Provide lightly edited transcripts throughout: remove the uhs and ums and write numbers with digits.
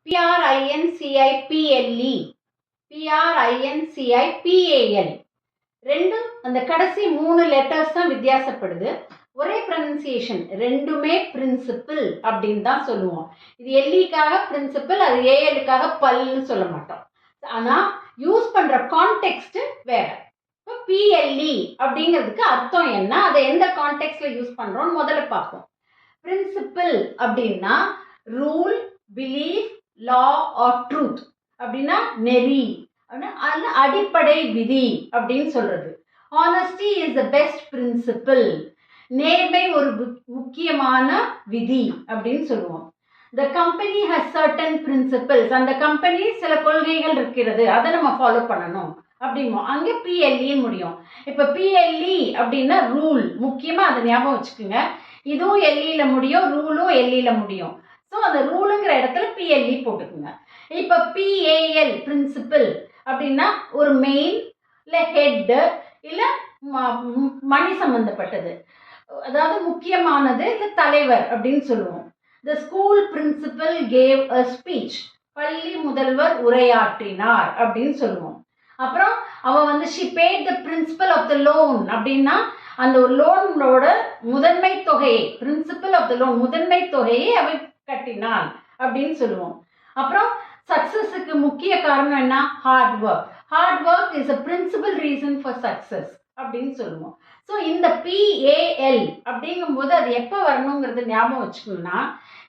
PRINCIPLE, PRINCIPAL ரெண்டும் அந்த கடைசி 3 லெட்டர்ஸ் தான் வித்தியாசப்படுது. ஒரே ப்ரொனன்சியேஷன், ரெண்டுமே பிரின்சிபிள் அப்படின்னு தான் சொல்லுவோம். இது எல்லிக்காக பிரின்சிபிள், அது ஏஎலுக்காக பல்னு சொல்ல மாட்டோம். ஆனால் யூஸ் பண்ணுற கான்டெக்ஸ்ட் வேற. இப்போ பிஎல்இ அப்படிங்கிறதுக்கு அர்த்தம் என்ன, அதை எந்த கான்டெக்ட்ல யூஸ் பண்ணுறோம்னு முதல்ல பார்ப்போம். பிரின்சிபிள் அப்படின்னா ரூல், பிலீஃப், லா ஆர் ட்ரூத் அப்படின்னா நெறி, அப்படின்னா அடிப்படை விதி அப்படின்னு சொல்றது. Honesty is the best principle, நேர்மை ஒரு முக்கியமான விதி அப்படின்னு சொல்லுவோம். The company has certain principles, அந்த கம்பெனி சில கொள்கைகள் இருக்கிறது, அதை நம்ம ஃபாலோ பண்ணணும் அப்படிமோ. அங்கே பிஎல்இ முடியும். இப்போ பிஎல்இ அப்படின்னா ரூல், முக்கியமாக அதை ஞாபகம் வச்சுக்கோங்க. இதுவும் எல்இல முடியும், ரூலும் எல்இல முடியும். ஸோ அந்த ரூலுங்கிற இடத்துல பிஎல்இ போட்டுக்குங்க. இப்போ பிஏஎல் பிரின்சிபிள் அப்படின்னா ஒரு மெயின் இல்லை ஹெட்டு இல்லை மணி சம்பந்தப்பட்டது, அதாவது முக்கியமானது இல்லை தலைவர் அப்படின்னு சொல்லுவோம். The school principal gave a speech, பள்ளி முதல்வர் உரையாற்றினார் அப்படின்னு சொல்லுவோம். அப்புறம் அவன் வந்து she paid the principal of the loan அப்படின்னா அந்த ஒரு லோனோட முதன்மை தொகையை, பிரின்சிபல் ஆஃப் த லோன் முதன்மை தொகையை அவன் கட்டினாள் அப்படின்னு சொல்லுவோம். அப்புறம் சக்சஸுக்கு முக்கிய காரணம் என்ன, hard work. Hard work is a principal reason for success அப்படின்னு சொல்லுவோம். ஸோ இந்த பிஏஎல் அப்படிங்கும்போது அது எப்போ வரணுங்கிறது ஞாபகம் வச்சுக்கணும்னா,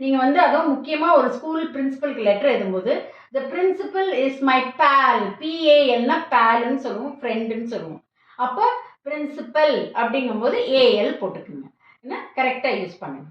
நீங்கள் வந்து அதுவும் முக்கியமாக ஒரு ஸ்கூல் பிரின்சிபலுக்கு லெட்டர் எழுதும்போது த பிரின்சிபல் இஸ் மை பேல், பிஏஎல்னா பேல்னு சொல்லுவோம், ஃப்ரெண்டுன்னு சொல்லுவோம். அப்போ பிரின்சிபல் அப்படிங்கும்போது ஏஎல் போட்டுக்குங்க, என்ன கரெக்டாக யூஸ் பண்ணுங்க.